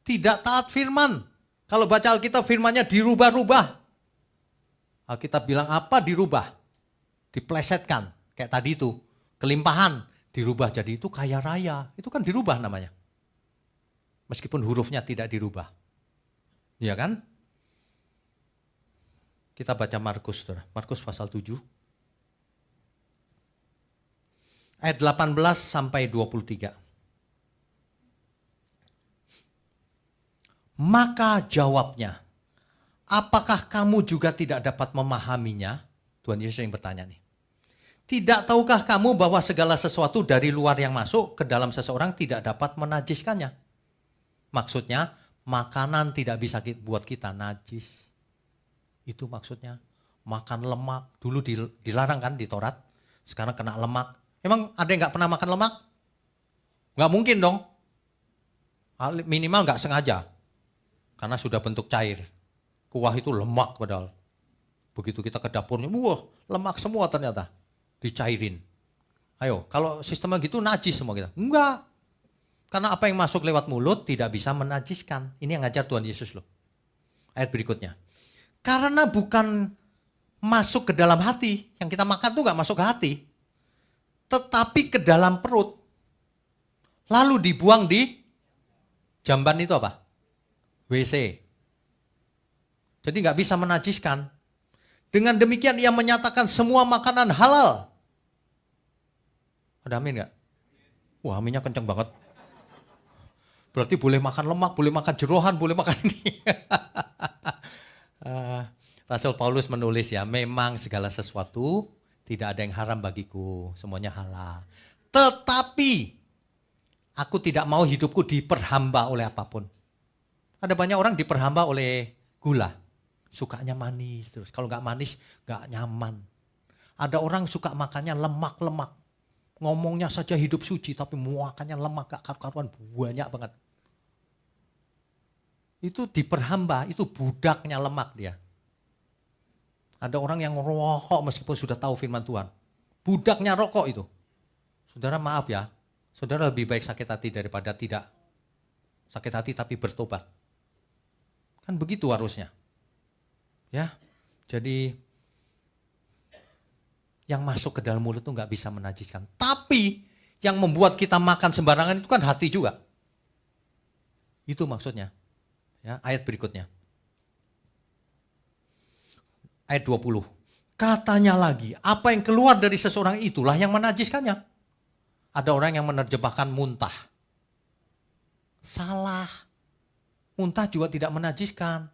tidak taat firman. Kalau baca Alkitab firmannya dirubah-rubah. Alkitab bilang apa dirubah? Diplesetkan, kayak tadi itu, kelimpahan, dirubah jadi itu kaya raya, itu kan dirubah namanya. Meskipun hurufnya tidak dirubah. Iya kan? Kita baca Markus, saudara. Markus pasal 7. Ayat 18 sampai 23. Maka jawabnya, apakah kamu juga tidak dapat memahaminya? Tuhan Yesus yang bertanya nih. Tidak tahukah kamu bahwa segala sesuatu dari luar yang masuk ke dalam seseorang tidak dapat menajiskannya? Maksudnya makanan tidak bisa buat kita najis. Itu maksudnya. Makan lemak. Dulu dilarang kan di Taurat. Sekarang kena lemak. Emang ada yang gak pernah makan lemak? Gak mungkin dong. Minimal gak sengaja. Karena sudah bentuk cair. Kuah itu lemak padahal. Begitu kita ke dapurnya, wah lemak semua ternyata. Dicairin. Ayo, kalau sistemnya gitu najis semua kita. Enggak. Karena apa yang masuk lewat mulut tidak bisa menajiskan. Ini yang ngajar Tuhan Yesus loh. Ayat berikutnya. Karena bukan masuk ke dalam hati. Yang kita makan tuh gak masuk ke hati. Tetapi ke dalam perut. Lalu dibuang di Jamban itu apa? WC. Jadi nggak bisa menajiskan. Dengan demikian ia menyatakan semua makanan halal. Ada amin nggak? Wah, aminnya kenceng banget. Berarti boleh makan lemak, boleh makan jeroan, boleh makan ini. Rasul Paulus menulis ya, memang segala sesuatu tidak ada yang haram bagiku, semuanya halal. Tetapi aku tidak mau hidupku diperhamba oleh apapun. Ada banyak orang diperhamba oleh gula. Sukanya manis terus. Kalau nggak manis nggak nyaman. Ada orang suka makannya lemak-lemak. Ngomongnya saja hidup suci tapi makannya lemak gak karu-karuan banyak banget. Itu diperhamba, itu budaknya lemak dia. Ada orang yang rokok meskipun sudah tahu firman Tuhan. Budaknya rokok itu. Saudara maaf ya, saudara lebih baik sakit hati daripada tidak sakit hati tapi bertobat. Kan begitu harusnya. Ya, jadi yang masuk ke dalam mulut itu nggak bisa menajiskan. Tapi yang membuat kita makan sembarangan itu kan hati juga. Itu maksudnya. Ya, ayat berikutnya. Ayat 20. Katanya lagi, apa yang keluar dari seseorang itulah yang menajiskannya. Ada orang yang menerjemahkan muntah. Salah. Muntah juga tidak menajiskan.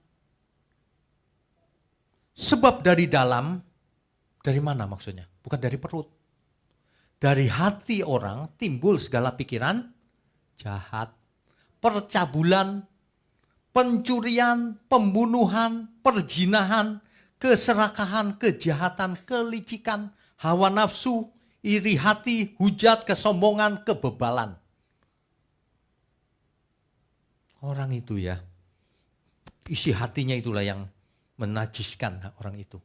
Sebab dari dalam, dari mana maksudnya? Bukan dari perut. Dari hati orang timbul segala pikiran jahat, percabulan, pencurian, pembunuhan, perzinahan, keserakahan, kejahatan, kelicikan, hawa nafsu, iri hati, hujat, kesombongan, kebebalan. Orang itu ya, isi hatinya itulah yang menajiskan orang itu.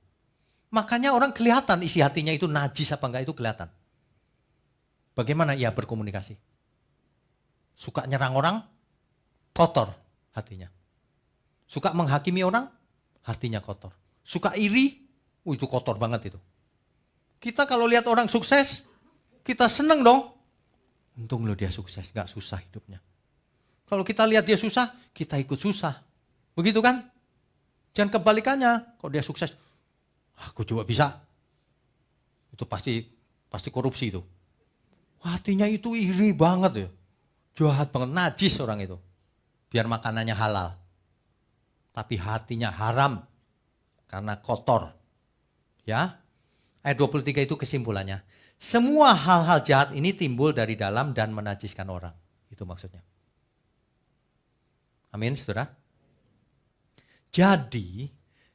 Makanya orang kelihatan isi hatinya itu najis apa enggak itu kelihatan. Bagaimana ia berkomunikasi? Suka nyerang orang, kotor hatinya. Suka menghakimi orang, hatinya kotor. Suka iri, itu kotor banget itu. Kita kalau lihat orang sukses, kita seneng dong. Untung loh dia sukses, gak susah hidupnya. Kalau kita lihat dia susah, kita ikut susah. Begitu kan? Jangan kebalikannya, kalau dia sukses, aku juga bisa. Itu pasti korupsi itu. Hatinya itu iri banget ya. Jahat banget, najis orang itu. Biar makanannya halal. Tapi hatinya haram karena kotor. Ya. Ayat 23 itu kesimpulannya. Semua hal-hal jahat ini timbul dari dalam dan menajiskan orang. Itu maksudnya. Amin, saudara. Jadi,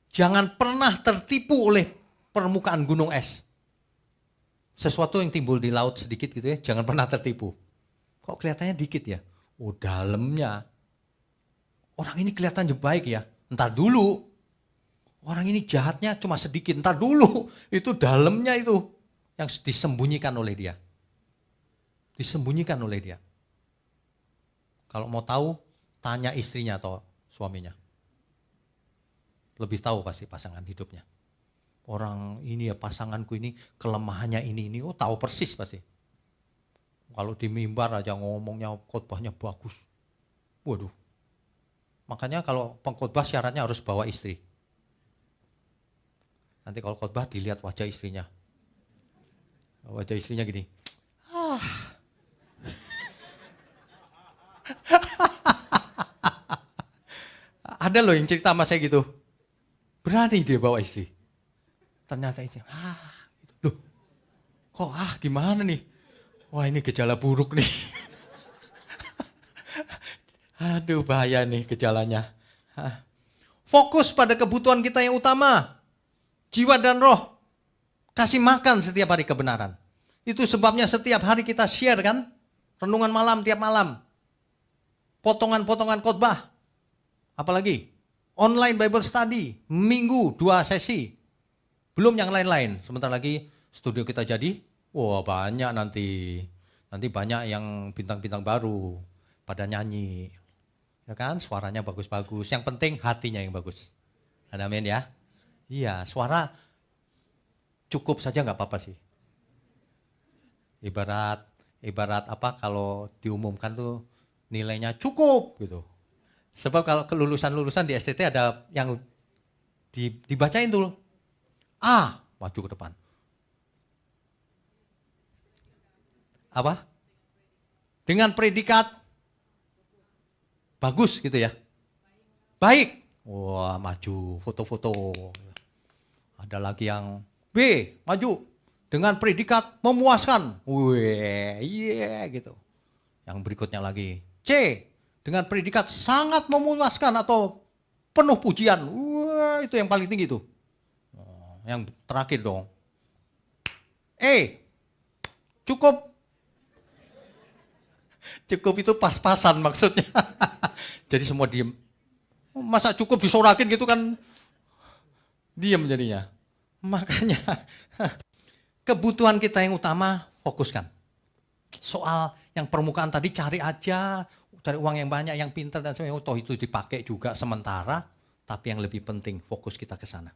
jangan pernah tertipu oleh permukaan gunung es. Sesuatu yang timbul di laut sedikit gitu ya, jangan pernah tertipu. Kok kelihatannya dikit ya? Oh, dalamnya. Orang ini kelihatannya baik ya. Entar dulu. Orang ini jahatnya cuma sedikit. Entar dulu. Itu dalamnya itu yang disembunyikan oleh dia. Disembunyikan oleh dia. Kalau mau tahu, tanya istrinya atau suaminya. Lebih tahu pasti pasangan hidupnya. Orang ini ya pasanganku ini kelemahannya ini. Oh tahu persis pasti. Kalau di mimbar aja ngomongnya khotbahnya bagus. Waduh. Makanya kalau pengkhotbah syaratnya harus bawa istri. Nanti kalau khotbah dilihat wajah istrinya. Wajah istrinya gini. Ada loh yang cerita sama saya gitu. Berani dia bawa istri. Ternyata istri, gitu. Loh, kok gimana nih? Wah ini gejala buruk nih. Aduh bahaya nih gejalanya. Fokus pada kebutuhan kita yang utama. Jiwa dan roh. Kasih makan setiap hari kebenaran. Itu sebabnya setiap hari kita share kan. Renungan malam tiap malam. Potongan-potongan khotbah. Apalagi online Bible study. Minggu 2 sesi. Belum yang lain-lain. Sebentar lagi studio kita jadi. Wah banyak nanti. Nanti banyak yang bintang-bintang baru. Pada nyanyi. Ya kan suaranya bagus-bagus. Yang penting hatinya yang bagus. Amin ya. Iya suara cukup saja nggak apa-apa sih. Ibarat apa kalau diumumkan tuh nilainya cukup gitu. Sebab kalau kelulusan-lulusan di STT ada yang dibacain dulu. A, maju ke depan. Apa? Dengan predikat bagus gitu ya. Baik. Wah, maju foto-foto. Ada lagi yang B, maju dengan predikat memuaskan. Wih, iya gitu. Yang berikutnya lagi C, dengan predikat sangat memuaskan atau penuh pujian. Wah, itu yang paling tinggi tuh. Yang terakhir dong. E, cukup. Cukup itu pas-pasan maksudnya. Jadi semua diem. Masa cukup disorakin gitu kan. Diem jadinya. Makanya kebutuhan kita yang utama fokuskan. Soal yang permukaan tadi cari aja. Cari uang yang banyak, yang pintar dan sebagainya. Toh itu dipakai juga sementara. Tapi yang lebih penting fokus kita ke sana.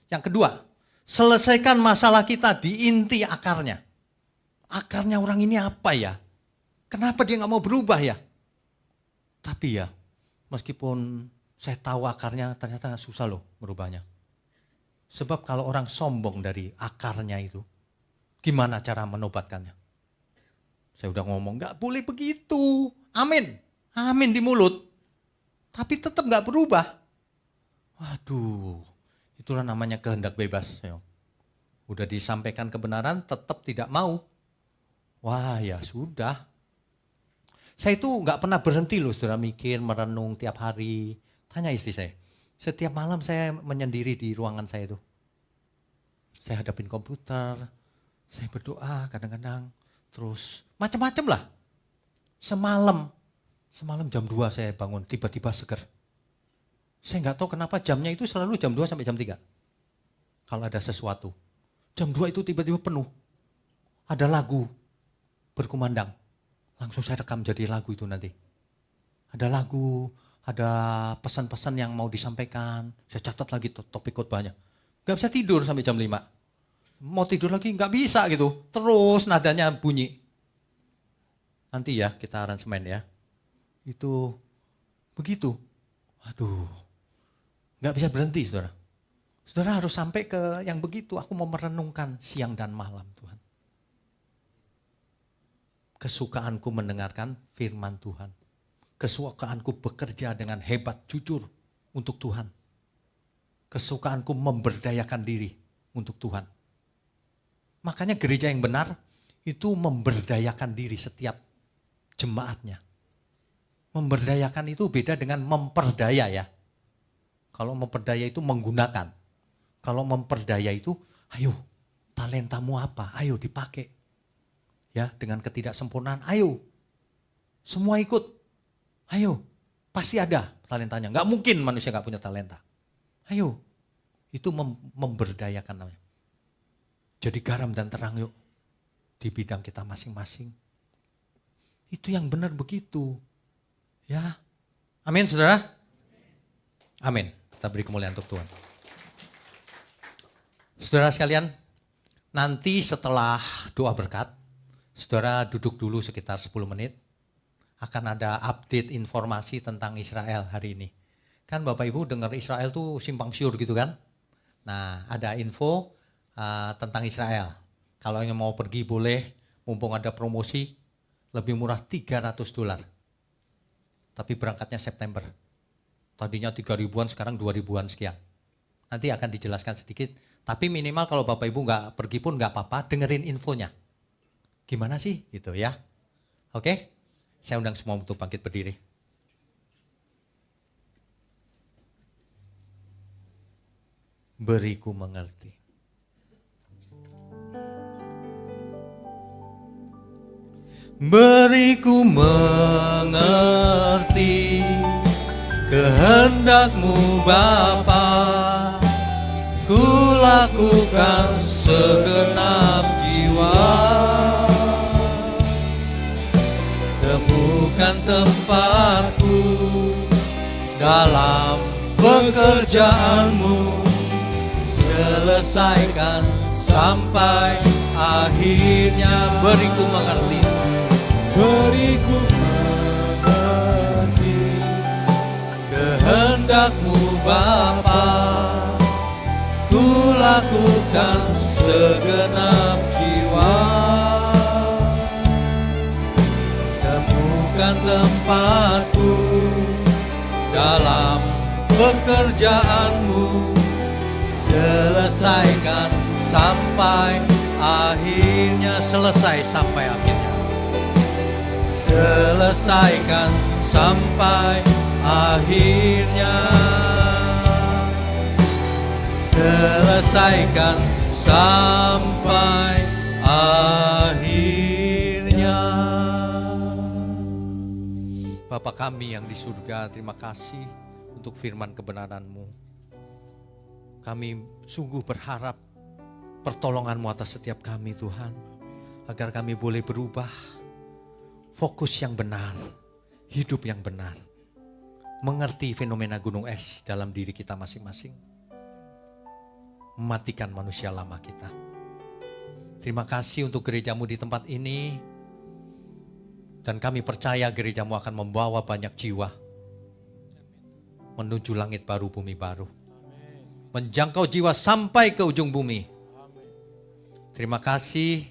Yang kedua, selesaikan masalah kita di inti akarnya. Akarnya orang ini apa ya? Kenapa dia nggak mau berubah ya? Tapi ya, meskipun saya tahu akarnya ternyata susah loh merubahnya. Sebab kalau orang sombong dari akarnya itu, gimana cara menobatkannya? Saya udah ngomong, nggak boleh begitu. Amin. Amin di mulut. Tapi tetap nggak berubah. Waduh, itulah namanya kehendak bebas. Udah disampaikan kebenaran, tetap tidak mau. Wah ya sudah. Saya itu nggak pernah berhenti loh, saudara, mikir, merenung tiap hari. Tanya istri saya. Setiap malam saya menyendiri di ruangan saya itu. Saya hadapin komputer, saya berdoa kadang-kadang. Terus macam-macam lah. Semalam jam 2 saya bangun, tiba-tiba seger. Saya nggak tahu kenapa jamnya itu selalu jam 2 sampai jam 3. Kalau ada sesuatu. Jam 2 itu tiba-tiba penuh. Ada lagu berkumandang. Langsung saya rekam jadi lagu itu nanti. Ada lagu, ada pesan-pesan yang mau disampaikan. Saya catat lagi topik khotbahnya. Gak bisa tidur sampai jam 5. Mau tidur lagi gak bisa gitu. Terus nadanya bunyi. Nanti ya kita aransemen ya. Itu begitu. Aduh. Gak bisa berhenti saudara. Saudara harus sampai ke yang begitu. Aku mau merenungkan siang dan malam Tuhan. Kesukaanku mendengarkan firman Tuhan. Kesukaanku bekerja dengan hebat, jujur untuk Tuhan. Kesukaanku memberdayakan diri untuk Tuhan. Makanya gereja yang benar itu memberdayakan diri setiap jemaatnya. Memberdayakan itu beda dengan memperdaya ya. Kalau memperdaya itu menggunakan. Kalau memperdaya itu, ayo talentamu apa? Ayo dipakai. Ya, dengan ketidaksempurnaan, ayo. Semua ikut. Ayo, pasti ada talentanya. Enggak mungkin manusia enggak punya talenta. Ayo. Itu memberdayakan namanya. Jadi garam dan terang yuk. Di bidang kita masing-masing. Itu yang benar begitu. Ya. Amin, saudara? Amin. Kita beri kemuliaan untuk Tuhan. Saudara sekalian, nanti setelah doa berkat, saudara duduk dulu sekitar 10 menit, akan ada update informasi tentang Israel hari ini. Kan Bapak Ibu dengar Israel tuh simpang siur gitu kan. Nah ada info tentang Israel. Kalau yang mau pergi boleh, mumpung ada promosi, lebih murah $300. Tapi berangkatnya September. Tadinya 3.000-an, sekarang 2.000-an sekian. Nanti akan dijelaskan sedikit, tapi minimal kalau Bapak Ibu nggak pergi pun nggak apa-apa, dengerin infonya. Gimana sih gitu ya? Oke? Saya undang semua untuk bangkit berdiri. Beriku mengerti. Beriku mengerti kehendak-Mu Bapa. Ku lakukan segenap jiwa. Temukan tempatku dalam pekerjaan-Mu. Selesaikan sampai akhirnya. Beriku mengerti. Beriku mengerti kehendak-Mu Bapa, ku lakukan segenap jiwa. Temukan tempatku dalam pekerjaan-Mu, selesaikan sampai akhirnya. Selesai sampai akhirnya. Selesaikan sampai akhirnya. Selesaikan sampai akhirnya. Bapa kami yang di surga, terima kasih untuk firman kebenaran-Mu. Kami sungguh berharap pertolongan-Mu atas setiap kami Tuhan, agar kami boleh berubah, fokus yang benar, hidup yang benar, mengerti fenomena gunung es dalam diri kita masing-masing, mematikan manusia lama kita. Terima kasih untuk gereja-Mu di tempat ini, dan kami percaya gereja-Mu akan membawa banyak jiwa menuju langit baru, bumi baru, menjangkau jiwa sampai ke ujung bumi. Terima kasih,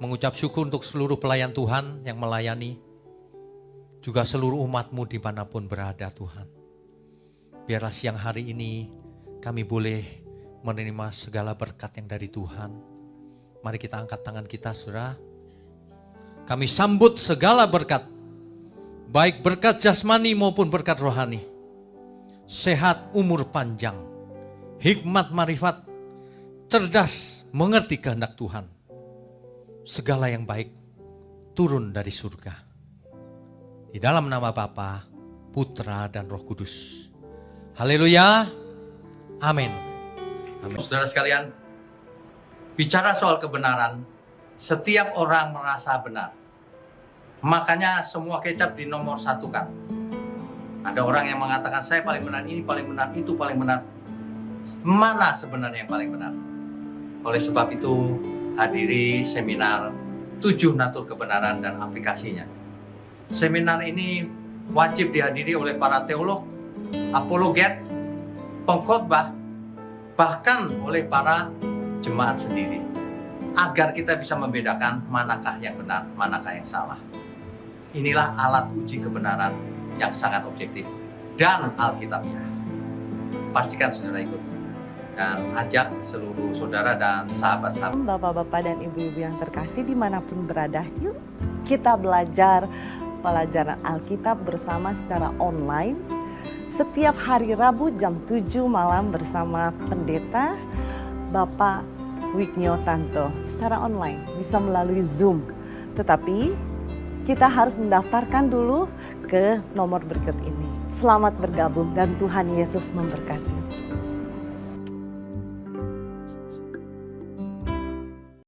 mengucap syukur untuk seluruh pelayan Tuhan yang melayani, juga seluruh umat-Mu dimanapun berada Tuhan. Biarlah siang hari ini kami boleh menerima segala berkat yang dari Tuhan. Mari kita angkat tangan kita, saudara. Kami sambut segala berkat, baik berkat jasmani maupun berkat rohani. Sehat, umur panjang, hikmat, marifat, cerdas, mengerti kehendak Tuhan. Segala yang baik turun dari surga. Di dalam nama Bapa, Putra, dan Roh Kudus. Haleluya. Amin. Amin. Saudara sekalian, bicara soal kebenaran, setiap orang merasa benar. Makanya semua kecap di nomor satu kan. Ada orang yang mengatakan saya paling benar, ini paling benar, itu paling benar. Mana sebenarnya yang paling benar? Oleh sebab itu, hadiri seminar 7 natur kebenaran dan aplikasinya. Seminar ini wajib dihadiri oleh para teolog, apologet, pengkhotbah, bahkan oleh para jemaat sendiri, agar kita bisa membedakan manakah yang benar, manakah yang salah. Inilah alat uji kebenaran yang sangat objektif dan alkitabiah. Pastikan saudara ikut dan ajak seluruh saudara dan sahabat-sahabat. Bapak-bapak dan ibu-ibu yang terkasih dimanapun berada, yuk kita belajar pelajaran Alkitab bersama secara online setiap hari Rabu jam 7 malam bersama pendeta Bapak Wignio Tanto secara online, bisa melalui Zoom. Tetapi kita harus mendaftarkan dulu ke nomor berikut ini. Selamat bergabung dan Tuhan Yesus memberkati.